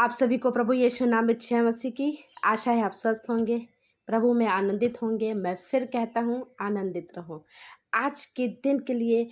आप सभी को प्रभु यीशु नाम में जय मसीह की। आशा है आप स्वस्थ होंगे, प्रभु में आनंदित होंगे। मैं फिर कहता हूँ, आनंदित रहो। आज के दिन के लिए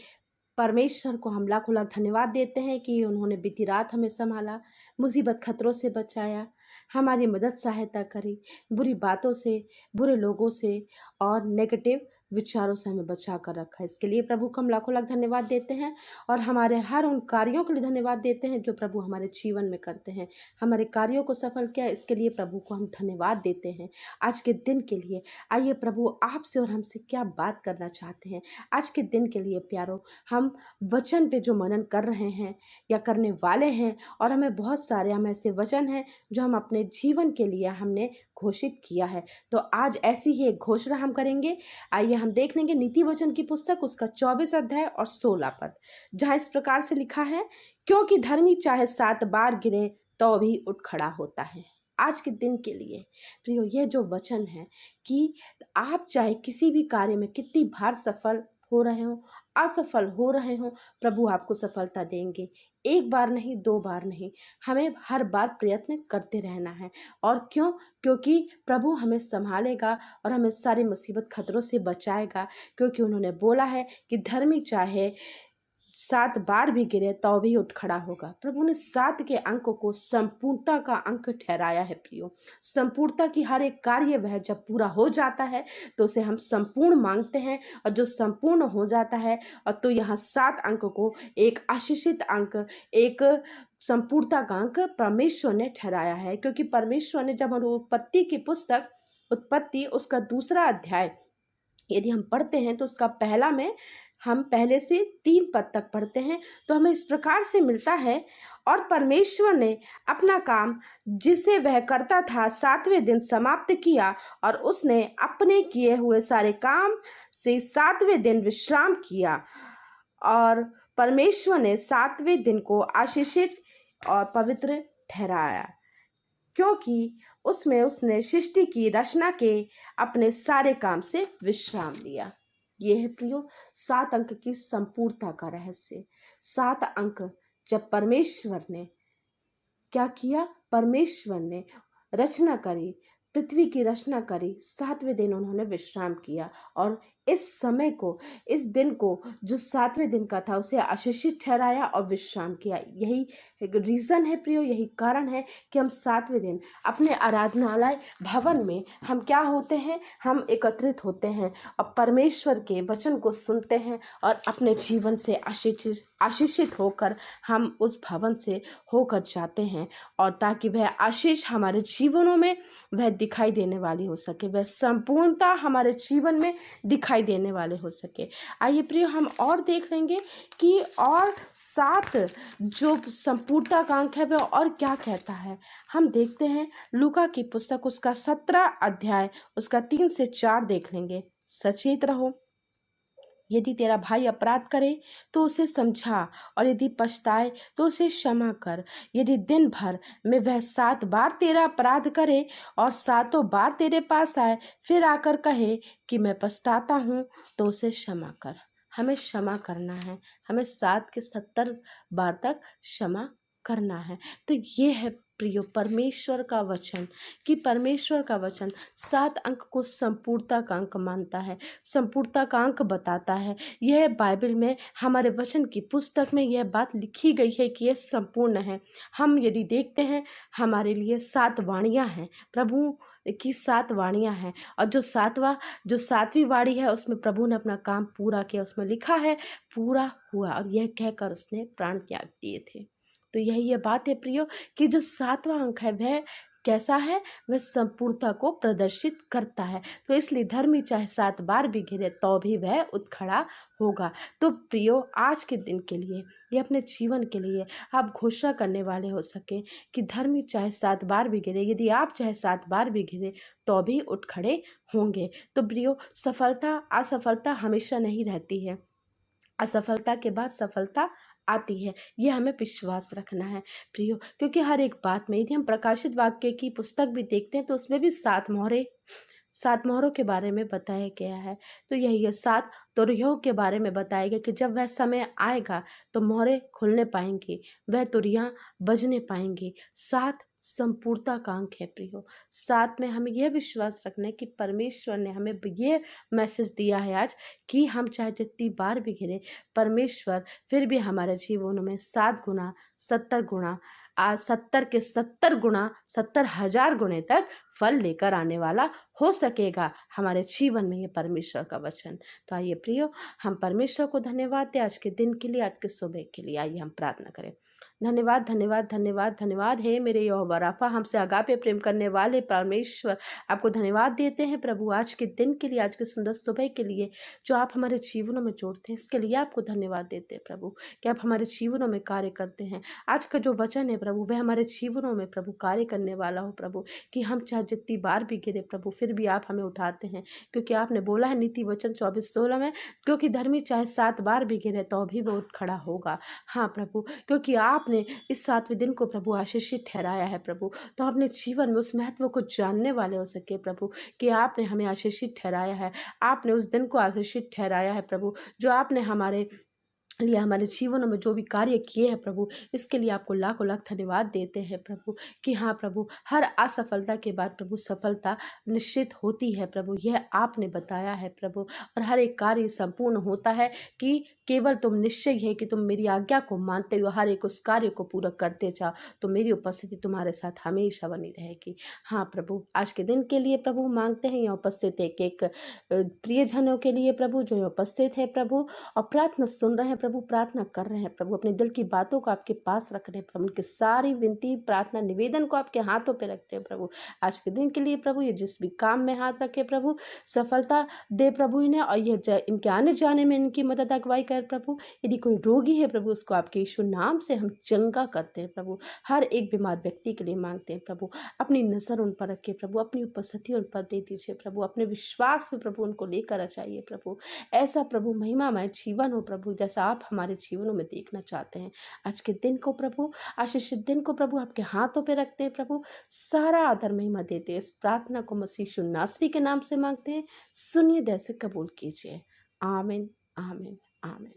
परमेश्वर को हम लाखों लाख धन्यवाद देते हैं कि उन्होंने बीती रात हमें संभाला, मुसीबत खतरों से बचाया, हमारी मदद सहायता करी, बुरी बातों से, बुरे लोगों से और नेगेटिव विचारों से हमें बचा कर रखा। इसके लिए प्रभु को हम लाखों लाख धन्यवाद देते हैं और हमारे हर उन कार्यों के लिए धन्यवाद देते हैं जो प्रभु हमारे जीवन में करते हैं। हमारे कार्यों को सफल किया, इसके लिए प्रभु को हम धन्यवाद देते हैं। आज के दिन के लिए आइए प्रभु आपसे और हमसे क्या बात करना चाहते हैं। आज के दिन के लिए प्यारो, हम वचन पे जो मनन कर रहे हैं या करने वाले हैं, और हमें बहुत सारे हम ऐसे वचन हैं जो हम अपने जीवन के लिए हमने घोषित किया है। तो आज ऐसी ही एक घोषणा हम करेंगे। आइए हम देख लेंगे नीति वचन की पुस्तक, उसका 24 अध्याय और 16 पद, जहाँ इस प्रकार से लिखा है, क्योंकि धर्मी चाहे 7 बार गिरे तो भी उठ खड़ा होता है। आज के दिन के लिए प्रियो, यह जो वचन है कि आप चाहे किसी भी कार्य में कितनी बार सफल हो रहे हो, असफल हो रहे हो, प्रभु आपको सफलता देंगे। एक बार नहीं, 2 बार नहीं, हमें हर बार प्रयत्न करते रहना है। और क्यों? क्योंकि प्रभु हमें संभालेगा और हमें सारी मुसीबत खतरों से बचाएगा। क्योंकि उन्होंने बोला है कि धर्मी चाहे 7 बार भी गिरे तो भी उठ खड़ा होगा। प्रभु ने 7 के अंक को संपूर्णता का अंक ठहराया है। प्रियो, संपूर्णता की हर एक कार्य वह जब पूरा हो जाता है तो उसे हम संपूर्ण मांगते हैं, और जो संपूर्ण हो जाता है, और तो यहाँ 7 अंक को एक आशीषित अंक, एक संपूर्णता का अंक परमेश्वर ने ठहराया है। क्योंकि परमेश्वर ने जब हम उत्पत्ति की पुस्तक, उत्पत्ति उसका 2 अध्याय यदि हम पढ़ते हैं तो उसका पहला में हम पहले से 3 पद तक पढ़ते हैं तो हमें इस प्रकार से मिलता है, और परमेश्वर ने अपना काम जिसे वह करता था 7वें दिन समाप्त किया, और उसने अपने किए हुए सारे काम से 7वें दिन विश्राम किया। और परमेश्वर ने 7वें दिन को आशीषित और पवित्र ठहराया, क्योंकि उसमें उसने सृष्टि की रचना के अपने सारे काम से विश्राम लिया। यह है प्रियो 7 अंक की संपूर्णता का रहस्य। 7 अंक जब परमेश्वर ने क्या किया, परमेश्वर ने रचना करी, पृथ्वी की रचना करी, 7वें दिन उन्होंने विश्राम किया। और इस समय को, इस दिन को जो 7वें दिन का था, उसे आशीषित ठहराया और विश्राम किया। यही एक रीज़न है प्रियो, यही कारण है कि हम 7वें दिन अपने आराधनालय भवन में हम क्या होते हैं, हम एकत्रित होते हैं और परमेश्वर के वचन को सुनते हैं, और अपने जीवन से आशीषित होकर हम उस भवन से होकर जाते हैं। और ताकि वह आशीष हमारे जीवनों में वह दिखाई देने वाली हो सके, वह संपूर्णता हमारे जीवन में दिखाई देने वाले हो सके। आइए प्रियो, हम और देख लेंगे कि और 7 जो संपूर्णता का अंक है वह और क्या कहता है। हम देखते हैं लूका की पुस्तक, उसका 17 अध्याय, उसका 3 से 4 देख लेंगे। सचेत रहो, यदि तेरा भाई अपराध करे तो उसे समझा, और यदि पछताए तो उसे क्षमा कर। यदि दिन भर में वह 7 बार तेरा अपराध करे और 7 बार तेरे पास आए, फिर आकर कहे कि मैं पछताता हूँ, तो उसे क्षमा कर। हमें क्षमा करना है, हमें 7 के 70 बार तक क्षमा करना है। तो ये है प्रियो परमेश्वर का वचन, कि परमेश्वर का वचन 7 अंक को संपूर्णता का अंक मानता है, संपूर्णता का अंक बताता है। यह बाइबल में, हमारे वचन की पुस्तक में यह बात लिखी गई है कि यह संपूर्ण है। हम यदि देखते हैं, हमारे लिए 7 वाणियाँ हैं, प्रभु की 7 वाणियाँ हैं, और जो 7वीं वाणी है उसमें प्रभु ने अपना काम पूरा किया। उसमें लिखा है पूरा हुआ, और यह कहकर उसने प्राण त्याग दिए थे। तो यही ये बात है प्रियो, कि जो 7वां अंक है वह कैसा है, वह संपूर्णता को प्रदर्शित करता है। तो इसलिए धर्मी चाहे 7 बार भी गिरे तो भी वह उठ खड़ा होगा। तो प्रियो, आज के दिन के लिए, ये अपने जीवन के लिए आप घोषणा करने वाले हो सके कि धर्मी चाहे 7 बार भी गिरे, यदि आप चाहे 7 बार भी गिरे तो भी उठ खड़े होंगे। तो प्रियो, सफलता असफलता हमेशा नहीं रहती है, असफलता के बाद सफलता आती है, ये हमें विश्वास रखना है प्रियो। क्योंकि हर एक बात में, यदि हम प्रकाशित वाक्य की पुस्तक भी देखते हैं तो उसमें भी 7 मोहरों के बारे में बताया गया है। तो यही है, 7 तुरहियों के बारे में बताया गया कि जब वह समय आएगा तो मोहरें खुलने पाएंगी, वह तुरहियां बजने पाएंगी, 7 संपूर्णता का अंक है प्रियो। साथ में हमें यह विश्वास रखना है कि परमेश्वर ने हमें ये मैसेज दिया है आज कि हम चाहे जितनी बार भी गिरे, परमेश्वर फिर भी हमारे जीवनों में 7 गुना, 70 गुना, 70 के 70 गुना, 70,000 गुणे तक फल लेकर आने वाला हो सकेगा हमारे जीवन में, ये परमेश्वर का वचन। तो आइए प्रियो, हम परमेश्वर को धन्यवाद दें आज के दिन के लिए, आज के सुबह के लिए। आइए हम प्रार्थना करें। धन्यवाद धन्यवाद धन्यवाद धन्यवाद है मेरे यहोवा राफा, हमसे आगापे प्रेम करने वाले परमेश्वर, आपको धन्यवाद देते हैं प्रभु आज के दिन के लिए, आज के सुंदर सुबह के लिए जो आप हमारे जीवनों में जोड़ते हैं, इसके लिए आपको धन्यवाद देते हैं प्रभु कि आप हमारे जीवनों में कार्य करते हैं। आज का जो वचन है प्रभु, वह हमारे जीवनों में प्रभु कार्य करने वाला हो प्रभु, कि हम चाहे जितनी बार भी गिरे प्रभु, फिर भी आप हमें उठाते हैं, क्योंकि आपने बोला है नीति वचन 24:16 में, क्योंकि धर्मी चाहे 7 बार भी गिरे तो भी वो उठ खड़ा होगा। हाँ प्रभु, क्योंकि आपने इस 7वें दिन को प्रभु आशीषित ठहराया है प्रभु, तो अपने जीवन में उस महत्व को जानने वाले हो सके प्रभु, कि आपने हमें आशीषित ठहराया है। आपने उस दिन को आशीषित ठहराया है प्रभु, जो आपने हमारे लिए, हमारे जीवनों में जो भी कार्य किए हैं प्रभु, इसके लिए आपको लाखों लाख धन्यवाद देते हैं प्रभु, कि हाँ प्रभु, हर असफलता के बाद प्रभु सफलता निश्चित होती है प्रभु, यह आपने बताया है प्रभु। और हर एक कार्य संपूर्ण होता है कि केवल तुम निश्चय है कि तुम मेरी आज्ञा को मानते हो, हर एक उस कार्य को पूरा करते जाओ, तो मेरी उपस्थिति तुम्हारे साथ हमेशा बनी रहेगी। हाँ प्रभु, आज के दिन के लिए प्रभु मांगते हैं, यहाँ उपस्थित एक एक प्रियजनों के लिए प्रभु, जो यहाँ उपस्थित है प्रभु और प्रार्थना सुन रहे हैं प्रभु, प्रार्थना कर रहे हैं प्रभु, अपने दिल की बातों को आपके पास रख रहे हैं प्रभु, उनकी सारी विनती प्रार्थना निवेदन को आपके हाथों पे रखते हैं प्रभु। आज के दिन के लिए प्रभु, ये जिस भी काम में हाथ रखे प्रभु, सफलता दे प्रभु इन्हें, और ये इनके आने जाने में इनकी मदद अगुवाई कर प्रभु। यदि कोई रोगी है प्रभु, उसको आपके यीशु नाम से हम चंगा करते हैं प्रभु। हर एक बीमार व्यक्ति के लिए मांगते हैं प्रभु, अपनी नज़र उन पर रखे प्रभु, अपनी उपस्थिति उन पर दे दीजिए प्रभु, अपने विश्वास में प्रभु उनको लेकर आ जाइए प्रभु। ऐसा प्रभु महिमामय जीवन हो प्रभु, जैसा आप हमारे जीवनों में देखना चाहते हैं। आज के दिन को प्रभु, आशीषित दिन को प्रभु आपके हाथों पे रखते हैं प्रभु, सारा आदर महिमा देते हैं। इस प्रार्थना को मसीह यीशु नासरी के नाम से मांगते हैं, सुनिए, दैसे कबूल कीजिए। आमीन आमीन आमीन।